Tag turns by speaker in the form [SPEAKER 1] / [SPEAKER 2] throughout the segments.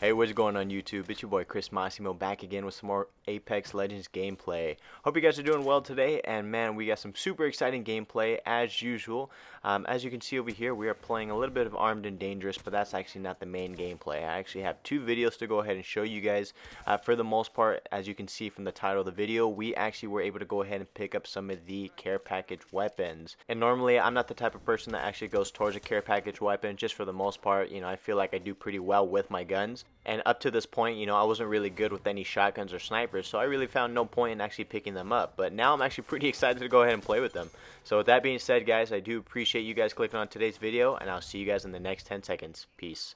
[SPEAKER 1] Hey, what's going on YouTube? It's your boy Chris Massimo back again with some more Apex Legends gameplay. Hope you guys are doing well today, and man, we got some super exciting gameplay as usual. As you can see over here, we are playing a little bit of Armed and Dangerous, but that's actually not the main gameplay. I actually have two videos to go ahead and show you guys. For the most part, as you can see from the title of the video, we actually were able to go ahead and pick up some of the care package weapons. And normally, I'm not the type of person that actually goes towards a care package weapon. Just for the most part, I feel like I do pretty well with my guns. And up to this point, I wasn't really good with any shotguns or snipers, so I really found no point in actually picking them up. But now I'm actually pretty excited to go ahead and play with them. So with that being said, guys, I do appreciate you guys clicking on today's video, and I'll see you guys in the next 10 seconds. Peace.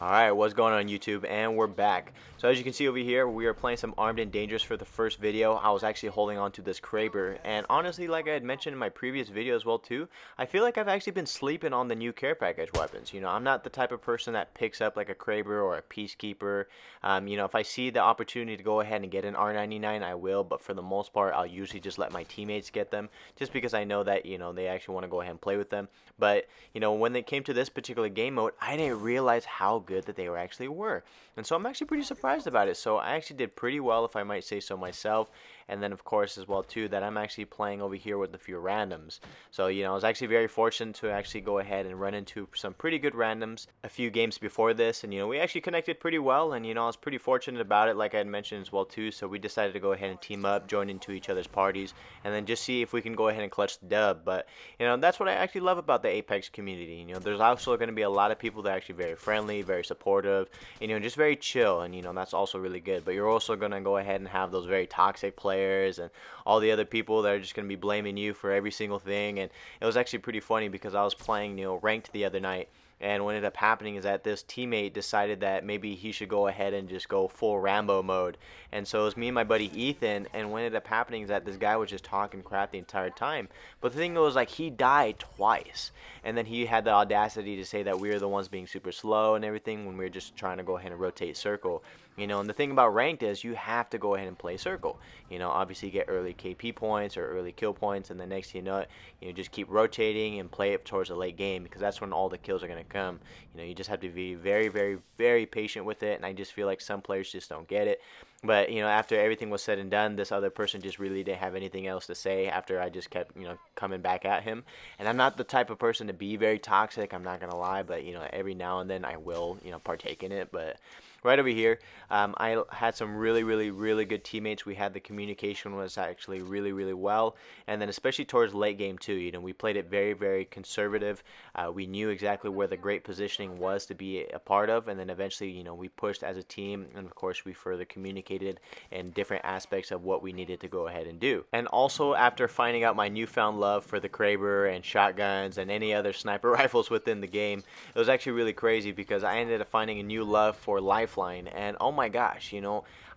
[SPEAKER 1] Alright, what's going on YouTube? And we're back. So as you can see over here, we are playing some Armed and Dangerous for the first video. I was actually holding on to this kraber, and honestly, like I had mentioned in my previous video as well too, I feel like I've actually been sleeping on the new care package weapons. I'm not the type of person that picks up like a kraber or a peacekeeper. If I see the opportunity to go ahead and get an R99, I will, but for the most part, I'll usually just let my teammates get them, just because I know that, they actually want to go ahead and play with them. But, when they came to this particular game mode, I didn't realize how good that they actually were. And so I'm actually pretty surprised about it. So I actually did pretty well, if I might say so myself. And then of course as well too, that I'm actually playing over here with a few randoms. So I was actually very fortunate to actually go ahead and run into some pretty good randoms a few games before this, and we actually connected pretty well, and I was pretty fortunate about it, like I had mentioned as well too. So we decided to go ahead and team up, join into each other's parties, and then just see if we can go ahead and clutch the dub. But that's what I actually love about the Apex community. There's also going to be a lot of people that are actually very friendly, very supportive, just very chill, and that's also really good. But you're also going to go ahead and have those very toxic players and all the other people that are just going to be blaming you for every single thing. And it was actually pretty funny because I was playing ranked the other night, and what ended up happening is that this teammate decided that maybe he should go ahead and just go full Rambo mode. And so it was me and my buddy Ethan, and what ended up happening is that this guy was just talking crap the entire time. But the thing was, like, he died twice, and then he had the audacity to say that we were the ones being super slow and everything when we were just trying to go ahead and rotate circle. And the thing about ranked is you have to go ahead and play circle. Obviously get early KP points or early kill points, and the next thing you know it, just keep rotating and play it towards the late game, because that's when all the kills are going to come. You just have to be very, very, very patient with it, and I just feel like some players just don't get it. But, after everything was said and done, this other person just really didn't have anything else to say after I just kept, coming back at him. And I'm not the type of person to be very toxic, I'm not going to lie, but, every now and then I will, partake in it. But right over here, I had some really, really, really good teammates. We had the communication was actually really, really well. And then especially towards late game too, we played it very, very conservative. We knew exactly where the great positioning was to be a part of. And then eventually, we pushed as a team. And of course, we further communicated in different aspects of what we needed to go ahead and do. And also, after finding out my newfound love for the kraber and shotguns and any other sniper rifles within the game, it was actually really crazy because I ended up finding a new love for Lifeline. And oh my gosh,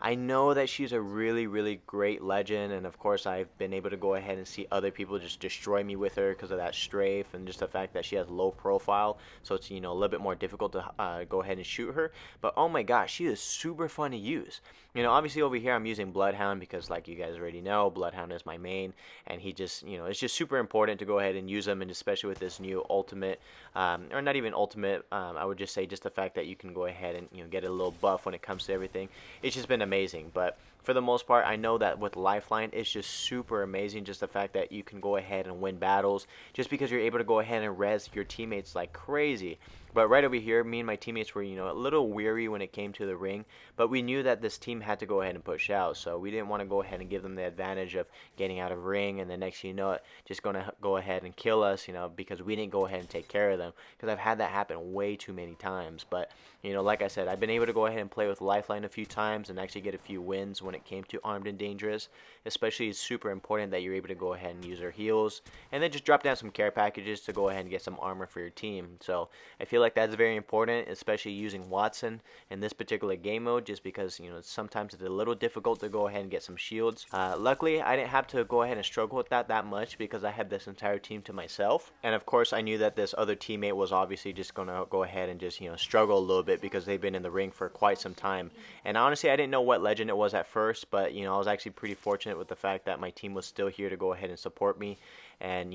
[SPEAKER 1] I know that she's a really, really great legend, and of course I've been able to go ahead and see other people just destroy me with her because of that strafe and just the fact that she has low profile, so it's a little bit more difficult to go ahead and shoot her. But oh my gosh, she is super fun to use. Obviously over here I'm using Bloodhound because, like you guys already know, Bloodhound is my main, and he just, it's just super important to go ahead and use him, and especially with this new ultimate, or not even ultimate, I would just say just the fact that you can go ahead and get a little buff when it comes to everything. It's just been amazing. But for the most part, I know that with Lifeline, it's just super amazing, just the fact that you can go ahead and win battles just because you're able to go ahead and res your teammates like crazy. But right over here, me and my teammates were, a little weary when it came to the ring, but we knew that this team had to go ahead and push out, so we didn't want to go ahead and give them the advantage of getting out of ring, and the next thing you know it, just going to go ahead and kill us, because we didn't go ahead and take care of them, because I've had that happen way too many times. But, like I said, I've been able to go ahead and play with Lifeline a few times and actually get a few wins when it came to Armed and Dangerous. Especially, it's super important that you're able to go ahead and use her heals, and then just drop down some care packages to go ahead and get some armor for your team. So I feel like that's very important, especially using Watson in this particular game mode, just because sometimes it's a little difficult to go ahead and get some shields. Luckily, I didn't have to go ahead and struggle with that much because I had this entire team to myself, and of course I knew that this other teammate was obviously just gonna go ahead and just struggle a little bit because they've been in the ring for quite some time. And honestly, I didn't know what legend it was at first, but I was actually pretty fortunate with the fact that my team was still here to go ahead and support me. And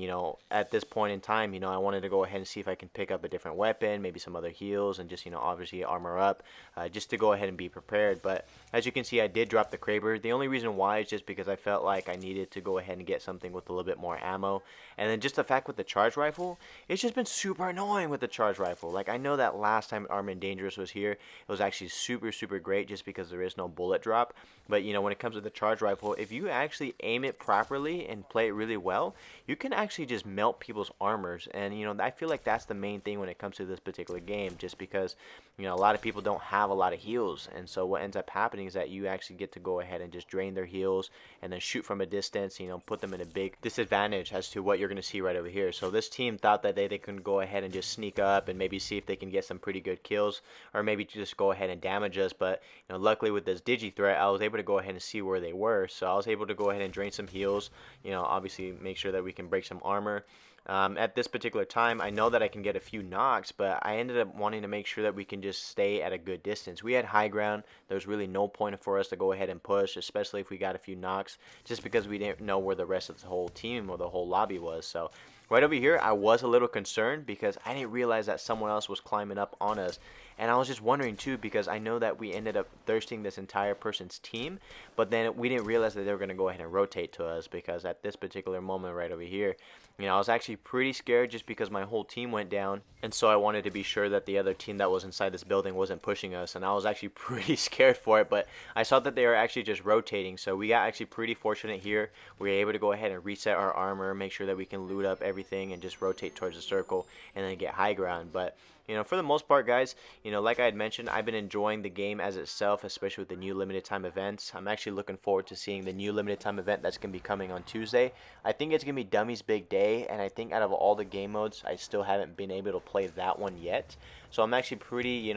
[SPEAKER 1] at this point in time, I wanted to go ahead and see if I can pick up a different weapon, maybe some other heals, and just obviously armor up, just to go ahead and be prepared. But as you can see, I did drop the kraber. The only reason why is just because I felt like I needed to go ahead and get something with a little bit more ammo. And then just the fact with the charge rifle, it's just been super annoying with the charge rifle. Like, I know that last time Armed and Dangerous was here, it was actually super great just because there is no bullet drop. But when it comes to the charge rifle, if you actually aim it properly and play it really well, you can actually just melt people's armors. And I feel like that's the main thing when it comes to this particular game, just because a lot of people don't have a lot of heals, and so what ends up happening is that you actually get to go ahead and just drain their heals and then shoot from a distance, put them in a big disadvantage as to what you're going to see right over here. So this team thought that they can go ahead and just sneak up and maybe see if they can get some pretty good kills, or maybe just go ahead and damage us. But luckily with this digi threat, I was able to go ahead and see where they were, so I was able to go ahead and drain some heals, obviously make sure that we can break some armor. At this particular time, I know that I can get a few knocks, but I ended up wanting to make sure that we can just stay at a good distance. We had high ground. There's really no point for us to go ahead and push, especially if we got a few knocks, just because we didn't know where the rest of the whole team or the whole lobby was. So right over here, I was a little concerned because I didn't realize that someone else was climbing up on us. And I was just wondering too, because I know that we ended up thirsting this entire person's team, but then we didn't realize that they were going to go ahead and rotate to us, because at this particular moment right over here, I was actually pretty scared just because my whole team went down, and so I wanted to be sure that the other team that was inside this building wasn't pushing us, and I was actually pretty scared for it. But I saw that they were actually just rotating, so we got actually pretty fortunate here. We were able to go ahead and reset our armor, make sure that we can loot up everything and just rotate towards the circle and then get high ground. But for the most part, guys, like I had mentioned, I've been enjoying the game as itself, especially with the new limited time events. I'm actually looking forward to seeing the new limited time event that's going to be coming on Tuesday. I think it's going to be Dummy's Big Day, and I think out of all the game modes, I still haven't been able to play that one yet. So I'm actually pretty,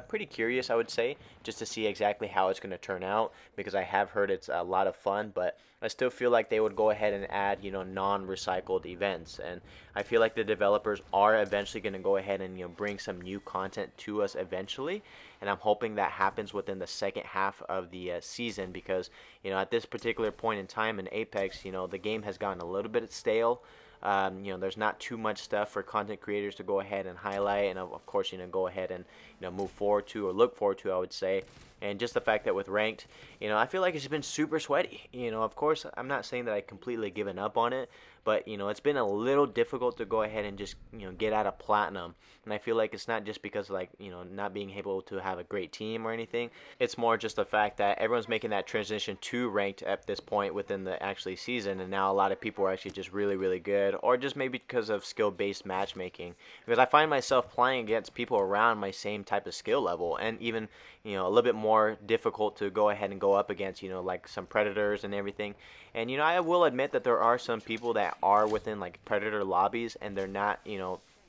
[SPEAKER 1] pretty curious, I would say, just to see exactly how it's going to turn out, because I have heard it's a lot of fun, but I still feel like they would go ahead and add, non-recycled events. And I feel like the developers are eventually going to go ahead and, bring some new content to us eventually. And I'm hoping that happens within the second half of the season, because, at this particular point in time in Apex, the game has gotten a little bit stale. There's not too much stuff for content creators to go ahead and highlight, and of course, go ahead and move forward to, or look forward to, I would say. And just the fact that with ranked, I feel like it's been super sweaty. Of course, I'm not saying that I completely given up on it, but it's been a little difficult to go ahead and just get out of platinum. And I feel like it's not just because like not being able to have a great team or anything. It's more just the fact that everyone's making that transition to ranked at this point within the actually season, and now a lot of people are actually just really good, or just maybe because of skill-based matchmaking. Because I find myself playing against people around my same type of skill level, and even a little bit more difficult to go ahead and go up against, like some predators and everything. And I will admit that there are some people that are within like predator lobbies, and they're not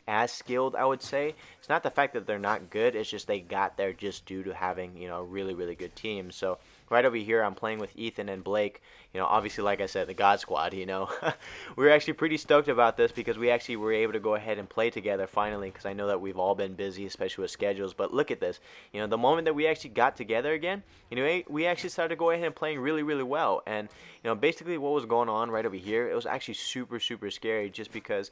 [SPEAKER 1] as skilled, I would say. It's not the fact that they're not good, it's just they got there just due to having a really good team. So right over here, I'm playing with Ethan and Blake. Obviously, like I said, the God Squad. We're actually pretty stoked about this, because we actually were able to go ahead and play together finally, because I know that we've all been busy, especially with schedules. But look at this. The moment that we actually got together again, we actually started to go ahead and playing really well. And basically what was going on right over here, it was actually super scary, just because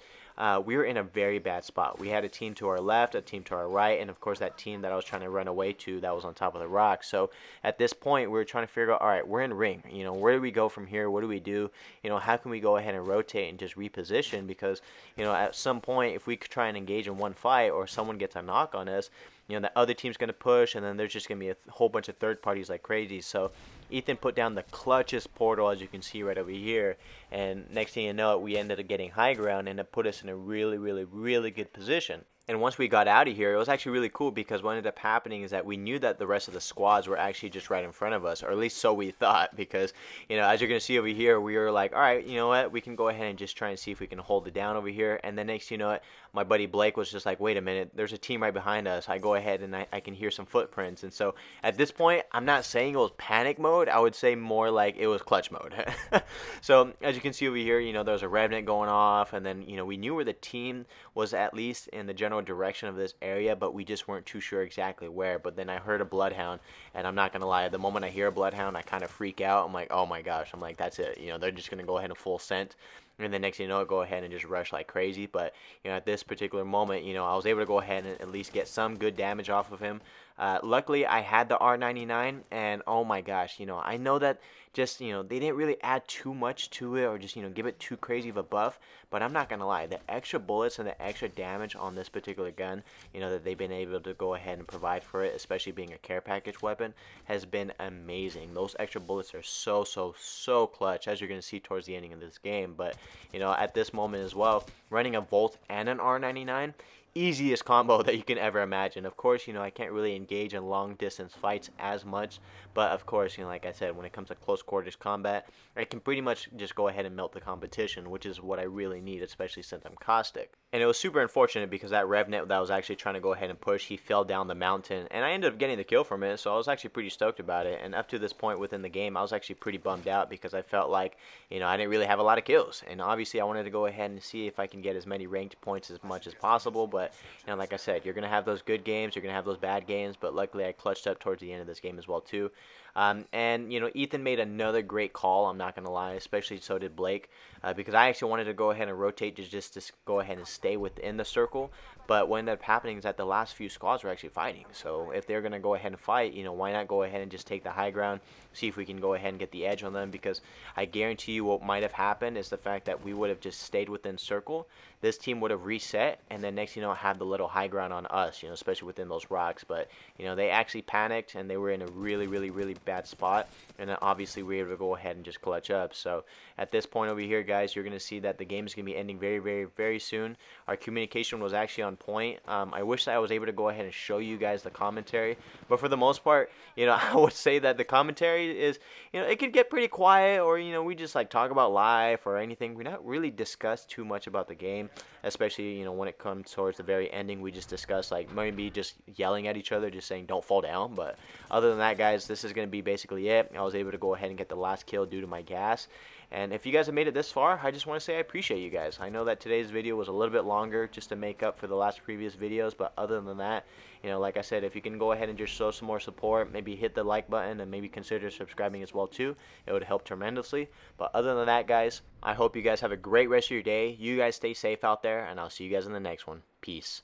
[SPEAKER 1] we were in a very bad spot. We had a team to our left, a team to our right, and of course that team that I was trying to run away to that was on top of the rock. So at this point, we were trying to figure out, all right, we're in ring. Where do we go from here? What do we do? How can we go ahead and rotate and just reposition? Because at some point, if we could try and engage in one fight, or someone gets a knock on us, the other team's going to push, and then there's just going to be a whole bunch of third parties like crazy. So Ethan put down the clutchest portal, as you can see right over here, and next thing you know it, we ended up getting high ground, and it put us in a really good position. And once we got out of here, it was actually really cool, because what ended up happening is that we knew that the rest of the squads were actually just right in front of us, or at least so we thought, because, as you're going to see over here, we were like, all right, you know what, we can go ahead and just try and see if we can hold it down over here. And then next, my buddy Blake was just like, wait a minute, there's a team right behind us. I go ahead and I can hear some footprints. And so at this point, I'm not saying it was panic mode. I would say more like it was clutch mode. So as you can see over here, there was a revenant going off, and then, we knew where the team was, at least in the general general direction of this area, but we just weren't too sure exactly where. But then I heard a bloodhound, and I'm not gonna lie, the moment I hear a bloodhound, I kind of freak out. I'm like, oh my gosh, I'm like, that's it. They're just gonna go ahead and full scent. And then next thing you know, go ahead and just rush like crazy. But at this particular moment, I was able to go ahead and at least get some good damage off of him. Luckily, I had the R99, and oh my gosh, I know that just they didn't really add too much to it, or just give it too crazy of a buff. But I'm not gonna lie, the extra bullets and the extra damage on this particular gun, that they've been able to go ahead and provide for it, especially being a care package weapon, has been amazing. Those extra bullets are so clutch, as you're gonna see towards the ending of this game. But at this moment as well, running a Volt and an R99, easiest combo that you can ever imagine. Of course, I can't really engage in long distance fights as much, but of course, like I said, when it comes to close quarters combat, I can pretty much just go ahead and melt the competition, which is what I really need, especially since I'm caustic. And it was super unfortunate because that Revenant that I was actually trying to go ahead and push, he fell down the mountain, and I ended up getting the kill from it, so I was actually pretty stoked about it. And up to this point within the game, I was actually pretty bummed out because I felt like, I didn't really have a lot of kills, and obviously I wanted to go ahead and see if I can get as many ranked points as much as possible. But like I said, you're gonna have those good games, you're gonna have those bad games, but luckily I clutched up towards the end of this game as well too. And Ethan made another great call, I'm not gonna lie, especially so did Blake, because I actually wanted to go ahead and rotate to just go ahead and stay within the circle. But what ended up happening is that the last few squads were actually fighting. So if they're gonna go ahead and fight, why not go ahead and just take the high ground, see if we can go ahead and get the edge on them? Because I guarantee you, what might have happened is the fact that we would have just stayed within circle. This team would have reset, and then next have the little high ground on us, especially within those rocks. But they actually panicked, and they were in a really bad spot, and then obviously we were able to go ahead and just clutch up. So at this point over here, guys, you're gonna see that the game is gonna be ending very soon. Our communication was actually on point. I wish that I was able to go ahead and show you guys the commentary, but for the most part, I would say that the commentary is, it could get pretty quiet, or we just like talk about life or anything. We not really discuss too much about the game, especially when it comes towards the very ending. We just discuss like maybe just yelling at each other, just saying don't fall down. But other than that, guys, this is gonna be basically it. I was able to go ahead and get the last kill due to my gas. And if you guys have made it this far, I just want to say I appreciate you guys. I know that today's video was a little bit longer just to make up for the last previous videos, but other than that, like I said, if you can go ahead and just show some more support, maybe hit the like button and maybe consider subscribing as well too, it would help tremendously. But other than that, guys, I hope you guys have a great rest of your day. You guys stay safe out there, and I'll see you guys in the next one. Peace.